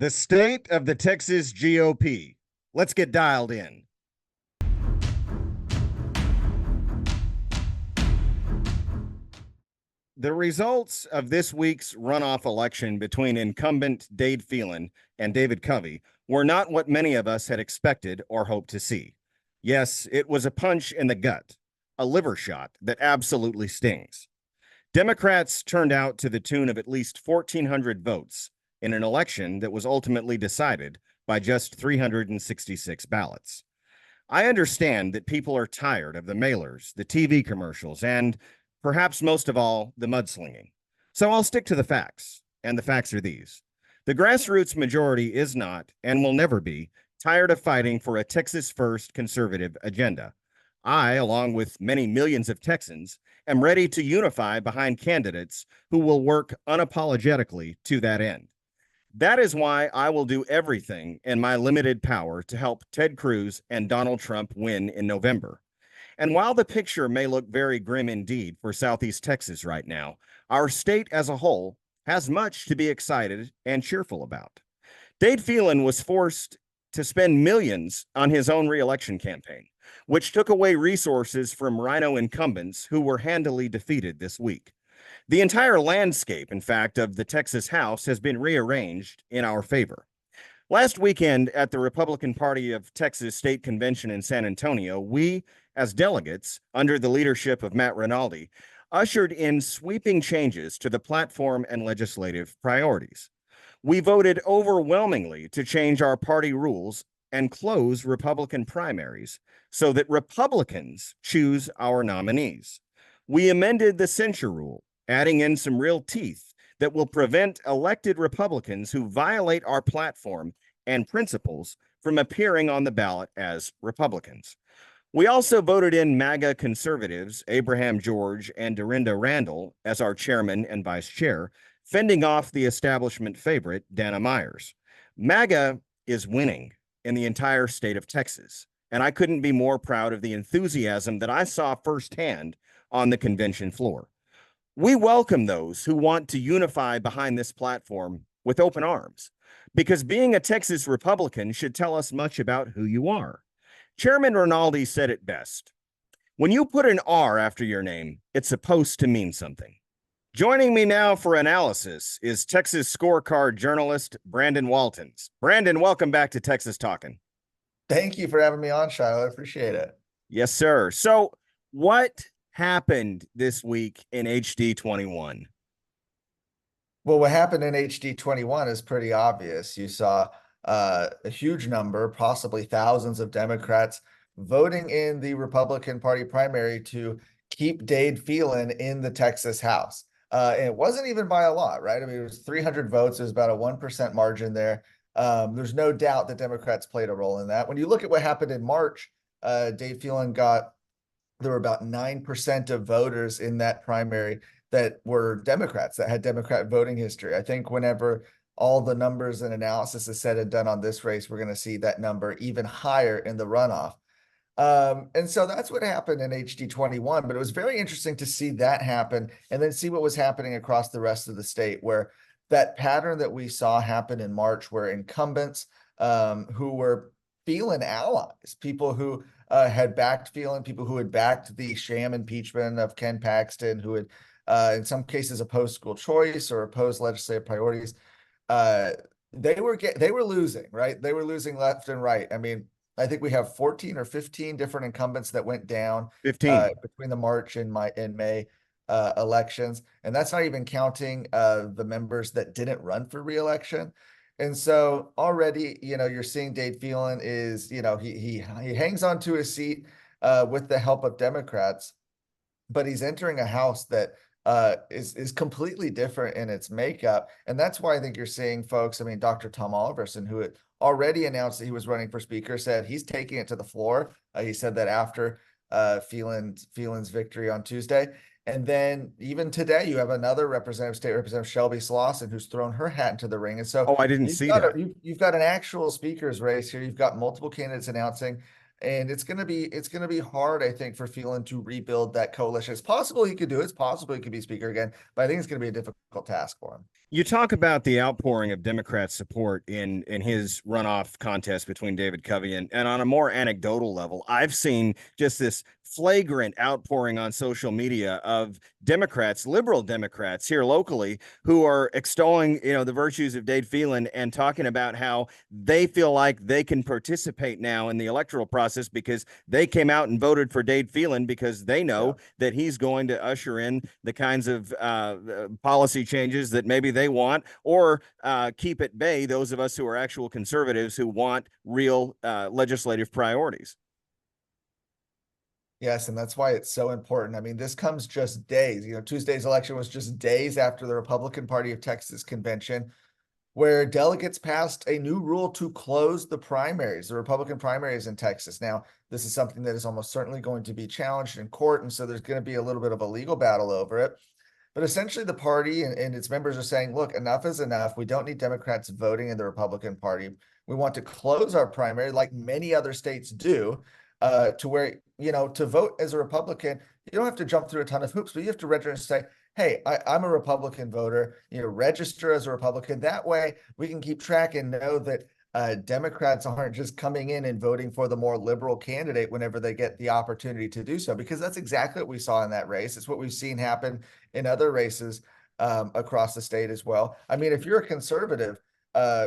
The state of the Texas GOP. Let's get dialed in. The results of this week's runoff election between incumbent Dade Phelan and David Covey were not what many of us had expected or hoped to see. Yes, it was a punch in the gut, a liver shot that absolutely stings. Democrats turned out to the tune of at least 1,400 votes in an election that was ultimately decided by just 366 ballots. I understand that people are tired of the mailers, the TV commercials, and perhaps most of all, the mudslinging. So I'll stick to the facts, and the facts are these. The grassroots majority is not, and will never be, tired of fighting for a Texas first conservative agenda. I, along with many millions of Texans, am ready to unify behind candidates who will work unapologetically to that end. That is why I will do everything in my limited power to help Ted Cruz and Donald Trump win in November. And while the picture may look very grim indeed for Southeast Texas right now, our state as a whole has much to be excited and cheerful about. Dade Phelan was forced to spend millions on his own reelection campaign, which took away resources from rhino incumbents who were handily defeated this week. The entire landscape, in fact, of the Texas House has been rearranged in our favor. Last weekend at the Republican Party of Texas State Convention in San Antonio, we, as delegates, under the leadership of Matt Rinaldi, ushered in sweeping changes to the platform and legislative priorities. We voted overwhelmingly to change our party rules and close Republican primaries so that Republicans choose our nominees. We amended the censure rule, adding in some real teeth that will prevent elected Republicans who violate our platform and principles from appearing on the ballot as Republicans. We also voted in MAGA conservatives, Abraham George and Dorinda Randall, as our chairman and vice chair, fending off the establishment favorite, Dana Myers. MAGA is winning in the entire state of Texas, and I couldn't be more proud of the enthusiasm that I saw firsthand on the convention floor. We welcome those who want to unify behind this platform with open arms, because being a Texas Republican should tell us much about who you are. Chairman Rinaldi said it best. When you put an R after your name, it's supposed to mean something. Joining me now for analysis is Texas scorecard journalist Brandon Waltens. Brandon, welcome back to Texas Talkin. Thank you for having me on, Shiloh. I appreciate it. Yes, sir. So what happened this week in HD 21? Well, what happened in HD 21 is pretty obvious. You saw a huge number, possibly thousands of Democrats voting in the Republican Party primary to keep Dade Phelan in the Texas House. And it wasn't even by a lot, right? I mean, it was 300 votes. There's about a 1% margin there. There's no doubt that Democrats played a role in that. When you look at what happened in March, Dade Phelan there were about 9% of voters in that primary that were Democrats, that had Democrat voting history. I think whenever all the numbers and analysis is said and done on this race, we're going to see that number even higher in the runoff. And so that's what happened in HD 21, but it was very interesting to see that happen and then see what was happening across the rest of the state, where that pattern that we saw happen in March, where incumbents who were Phelan allies, people who had backed Phelan, people who had backed the sham impeachment of Ken Paxton, who had in some cases opposed school choice or opposed legislative priorities, they were losing, right? They were losing left and right. I mean, I think we have 14 or 15 different incumbents that went down 15 between the March and May elections, and that's not even counting the members that didn't run for re-election. And so already, you're seeing Dade Phelan is, he hangs on to his seat with the help of Democrats, but he's entering a House that is completely different in its makeup. And that's why I think you're seeing folks, I mean, Dr. Tom Oliverson, who had already announced that he was running for speaker, said he's taking it to the floor. He said that after Phelan's victory on Tuesday. And then even today, you have another state representative, Shelby Slauson, who's thrown her hat into the ring. And so I didn't see that. You've got an actual speaker's race here. You've got multiple candidates announcing. And it's gonna be hard, I think, for Phelan to rebuild that coalition. It's possible he could do it. It's possible he could be speaker again, but I think it's gonna be a difficult task for him. You talk about the outpouring of Democrat support in his runoff contest between David Covey, and on a more anecdotal level, I've seen just this flagrant outpouring on social media of Democrats, liberal Democrats here locally, who are extolling, the virtues of Dade Phelan and talking about how they feel like they can participate now in the electoral process because they came out and voted for Dade Phelan because they know that he's going to usher in the kinds of policy changes that maybe they want, or keep at bay those of us who are actual conservatives who want real legislative priorities. Yes, and that's why it's so important. I mean, this comes just days. Tuesday's election was just days after the Republican Party of Texas convention, where delegates passed a new rule to close the primaries, the Republican primaries in Texas. Now, this is something that is almost certainly going to be challenged in court, and so there's going to be a little bit of a legal battle over it. But essentially, the party and its members are saying, look, enough is enough. We don't need Democrats voting in the Republican Party. We want to close our primary, like many other states do, to where, to vote as a Republican, you don't have to jump through a ton of hoops, but you have to register and say, hey, I'm a Republican voter, register as a Republican. That way we can keep track and know that Democrats aren't just coming in and voting for the more liberal candidate whenever they get the opportunity to do so, because that's exactly what we saw in that race. It's what we've seen happen in other races across the state as well. I mean, if you're a conservative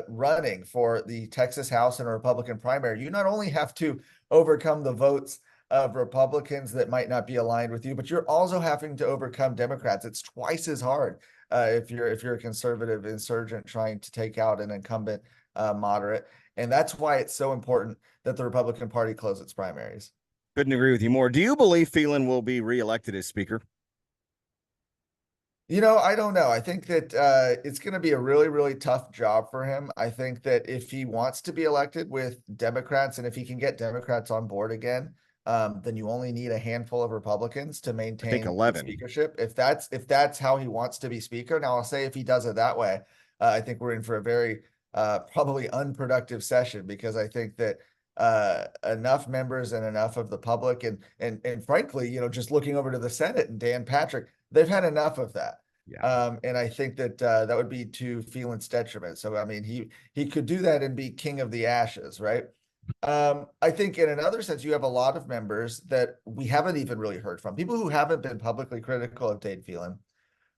running for the Texas House in a Republican primary, you not only have to overcome the votes of Republicans that might not be aligned with you, but you're also having to overcome Democrats. It's twice as hard if you're a conservative insurgent trying to take out an incumbent moderate. And that's why it's so important that the Republican Party close its primaries. Couldn't agree with you more. Do you believe Phelan will be reelected as speaker? I don't know. I think that it's going to be a really, really tough job for him. I think that if he wants to be elected with Democrats, and if he can get Democrats on board again, then you only need a handful of Republicans to maintain 11 speakership. If that's how he wants to be speaker. Now, I'll say if he does it that way, I think we're in for a very probably unproductive session, because I think that enough members and enough of the public and frankly, just looking over to the Senate and Dan Patrick, they've had enough of that. Yeah. And I think that that would be to Phelan's detriment. So, I mean, he could do that and be king of the ashes, right? I think in another sense, you have a lot of members that we haven't even really heard from, people who haven't been publicly critical of Dade Phelan,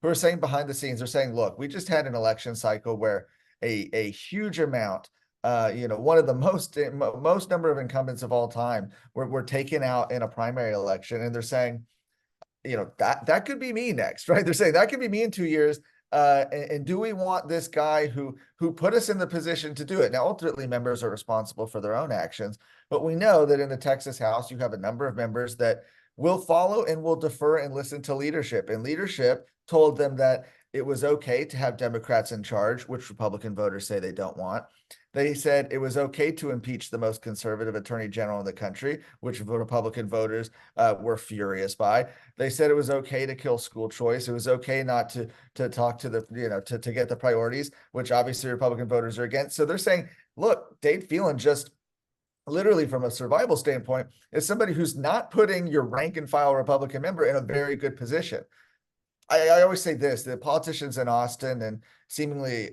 who are saying behind the scenes, they're saying, look, we just had an election cycle where a huge amount, one of the most number of incumbents of all time were taken out in a primary election. And they're saying, that could be me next, right? They're saying that could be me in 2 years. And do we want this guy who put us in the position to do it? Now, ultimately, members are responsible for their own actions, but we know that in the Texas House, you have a number of members that will follow and will defer and listen to leadership. And leadership told them that it was okay to have Democrats in charge, which Republican voters say they don't want. They said it was okay to impeach the most conservative attorney general in the country, which Republican voters were furious by. They said it was okay to kill school choice. It was okay not to talk to the, to get the priorities, which obviously Republican voters are against. So they're saying, look, Dade Phelan just literally from a survival standpoint is somebody who's not putting your rank and file Republican member in a very good position. I always say this, the politicians in Austin and seemingly,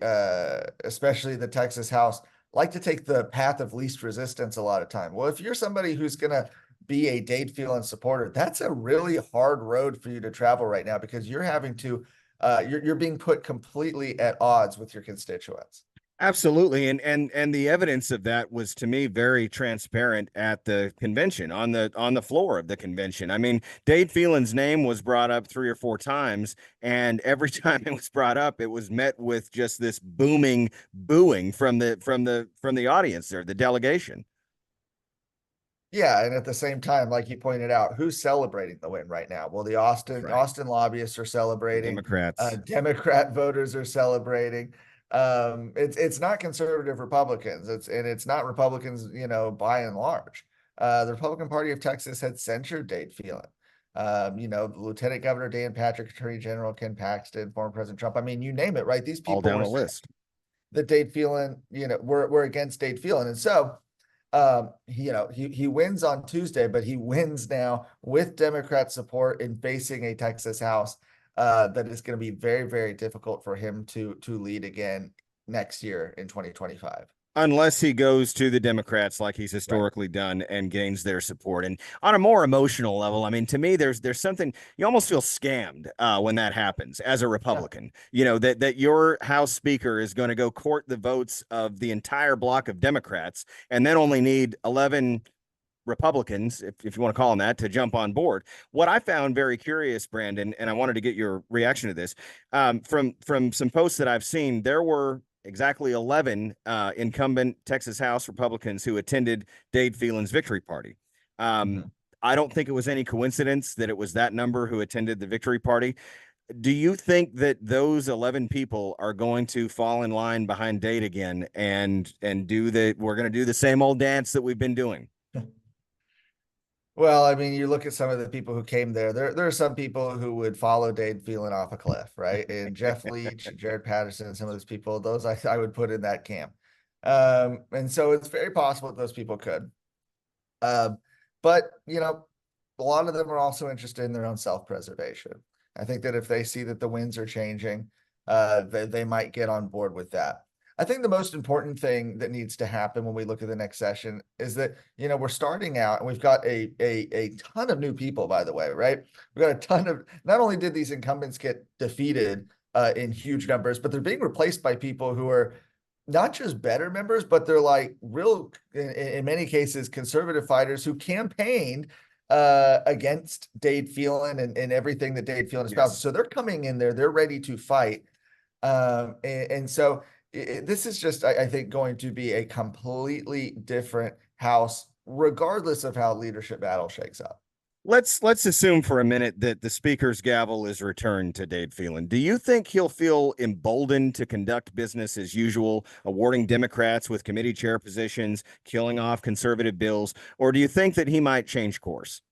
especially the Texas House, like to take the path of least resistance a lot of time. Well, if you're somebody who's going to be a Dade Phelan supporter, that's a really hard road for you to travel right now, because you're having to, you're being put completely at odds with your constituents. Absolutely. And the evidence of that was, to me, very transparent at the convention, on the floor of the convention. I mean, Dade Phelan's name was brought up 3 or 4 times, and every time it was brought up, it was met with just this booming booing from the audience there, the delegation. Yeah, and at the same time, like you pointed out, who's celebrating the win right now? Well, the Austin lobbyists are celebrating. Democrats. Democrat voters are celebrating. It's not conservative Republicans. It's not Republicans, by and large. The Republican Party of Texas had censured Dade Phelan. Lieutenant Governor Dan Patrick, Attorney General Ken Paxton, former President Trump. I mean, you name it, right? These people All down were the list. that Dade Phelan, were against Dade Phelan. And so he wins on Tuesday, but he wins now with Democrat support in facing a Texas House that is going to be very, very difficult for him to lead again next year in 2025. Unless he goes to the Democrats like he's Right. historically done and gains their support. And on a more emotional level, I mean, to me, there's something you almost feel scammed when that happens as a Yeah. Republican. You know that your House Speaker is going to go court the votes of the entire block of Democrats, and then only need 11 Republicans, if you want to call them that, to jump on board. What I found very curious, Brandon, and I wanted to get your reaction to this, from some posts that I've seen, there were exactly 11 incumbent Texas House Republicans who attended Dade Phelan's victory party. Mhm. I don't think it was any coincidence that it was that number who attended the victory party. Do you think that those 11 people are going to fall in line behind Dade again and do the we're going to do the same old dance that we've been doing? Well, I mean, you look at some of the people who came there. There are some people who would follow Dade Phelan off a cliff, right? And Jeff Leach, Jared Patterson, some of those people, those I would put in that camp. And so it's very possible that those people could. Um, but a lot of them are also interested in their own self-preservation. I think that if they see that the winds are changing, they might get on board with that. I think the most important thing that needs to happen when we look at the next session is that, we're starting out and we've got a ton of new people, by the way, right? We've got a ton of, not only did these incumbents get defeated in huge numbers, but they're being replaced by people who are not just better members, but they're like real, in many cases, conservative fighters who campaigned against Dade Phelan and everything that Dade Phelan espouses. Yes. So they're coming in there, they're ready to fight. And so this is just, I think, going to be a completely different house, regardless of how leadership battle shakes up. Let's assume for a minute that the speaker's gavel is returned to Dade Phelan. Do you think he'll feel emboldened to conduct business as usual, awarding Democrats with committee chair positions, killing off conservative bills, or do you think that he might change course?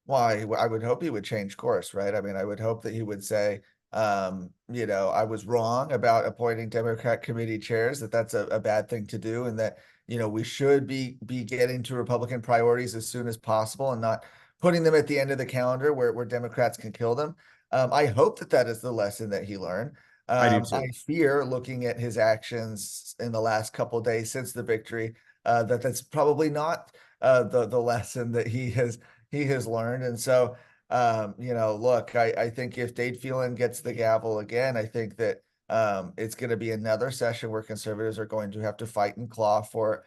Well, I would hope he would change course, right? I mean, I would hope that he would say, I was wrong about appointing Democrat committee chairs, that that's a bad thing to do, and that, we should be getting to Republican priorities as soon as possible and not putting them at the end of the calendar where Democrats can kill them. I hope that that is the lesson that he learned. I do I too. fear, looking at his actions in the last couple days since the victory, that that's probably not the lesson that he has learned. And so, look, I think if Dade Phelan gets the gavel again, I think that it's going to be another session where conservatives are going to have to fight and claw for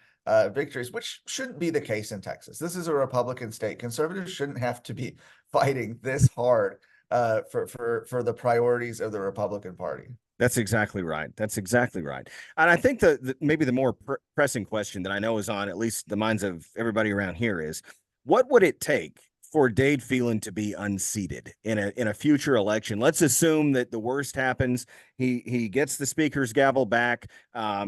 victories, which shouldn't be the case in Texas. This is a Republican state. Conservatives shouldn't have to be fighting this hard for the priorities of the Republican Party. That's exactly right. That's exactly right. And I think maybe the more pressing question that I know is on at least the minds of everybody around here is, what would it take for Dade Phelan to be unseated in a future election? Let's assume that the worst happens. He gets the speaker's gavel back.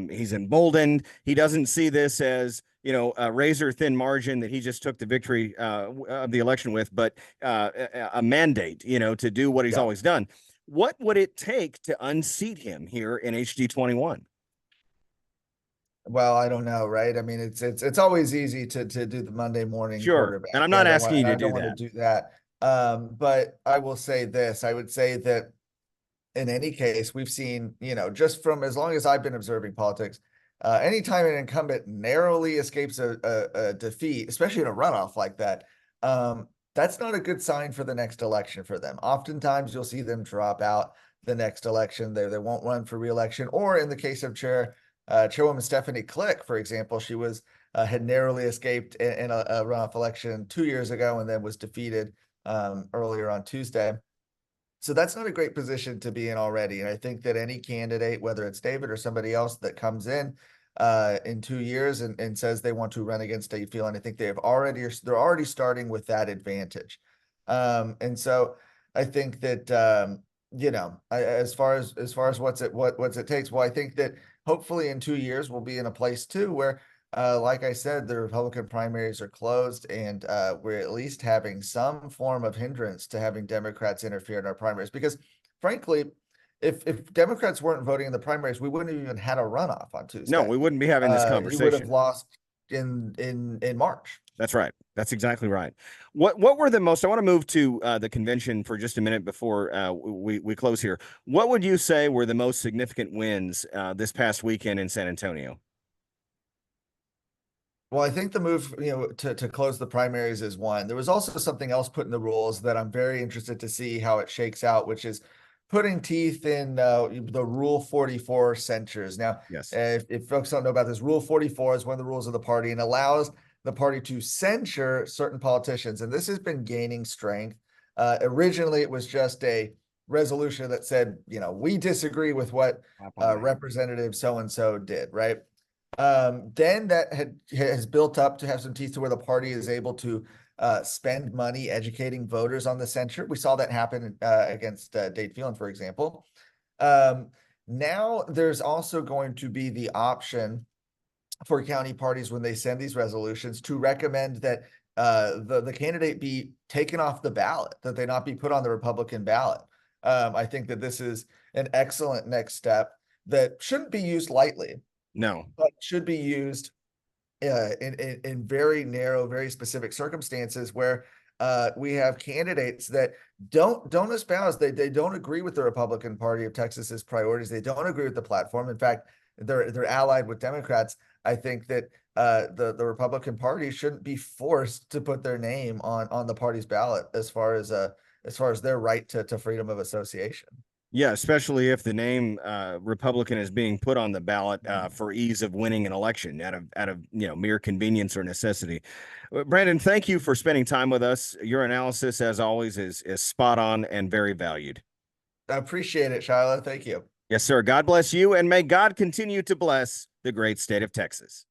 He's emboldened. He doesn't see this as a razor thin margin that he just took the victory of the election with, but a mandate, to do what he's Yeah. always done. What would it take to unseat him here in HD 21? Well, I don't know, right? I mean, it's always easy to do the Monday morning Sure. quarterback. And I'm not asking you And to I do don't want to that. do that. But I will say this. I would say that in any case, we've seen, just from as long as I've been observing politics, anytime an incumbent narrowly escapes a defeat, especially in a runoff like that, that's not a good sign for the next election for them. Oftentimes, you'll see them drop out the next election. They won't run for reelection. Or in the case of Chairwoman Stephanie Click, for example, she had narrowly escaped in a runoff election 2 years ago and then was defeated earlier on Tuesday. So that's not a great position to be in already. And I think that any candidate, whether it's David or somebody else that comes in 2 years and says they want to run against Dade Phelan, I think they're already starting with that advantage. And so I think that as far as what's it takes, well, I think that hopefully in 2 years we'll be in a place too where like I said, the Republican primaries are closed, and we're at least having some form of hindrance to having Democrats interfere in our primaries. Because, frankly, if Democrats weren't voting in the primaries, we wouldn't have even had a runoff on No, Tuesday. we wouldn't be having this He would have conversation. lost in March. That's right. That's exactly right. What were the most? I want to move to the convention for just a minute before we close here. What would you say were the most significant wins this past weekend in San Antonio? Well, I think the move, to close the primaries is one. There was also something else put in the rules that I'm very interested to see how it shakes out, which is putting teeth in the Rule 44 censures. Now, Yes. if folks don't know about this, Rule 44 is one of the rules of the party and allows the party to censure certain politicians. And this has been gaining strength. Originally, it was just a resolution that said, we disagree with what Representative so-and-so did, right? Then that has built up to have some teeth to where the party is able to spend money educating voters on the censure. We saw that happen against Dade Phelan, for example. Now there's also going to be the option for county parties when they send these resolutions to recommend that the candidate be taken off the ballot, that they not be put on the Republican ballot. I think that this is an excellent next step that shouldn't be used lightly. No. But should be used in very narrow, very specific circumstances where we have candidates that don't espouse, they don't agree with the Republican Party of Texas's priorities. They don't agree with the platform. In fact, they're allied with Democrats. I think that the Republican Party shouldn't be forced to put their name on the party's ballot as far as their right to freedom of association. Yeah, especially if the name Republican is being put on the ballot for ease of winning an election out of mere convenience or necessity. Brandon, thank you for spending time with us. Your analysis, as always, is spot on and very valued. I appreciate it, Shiloh. Thank you. Yes, sir. God bless you, and may God continue to bless the great state of Texas.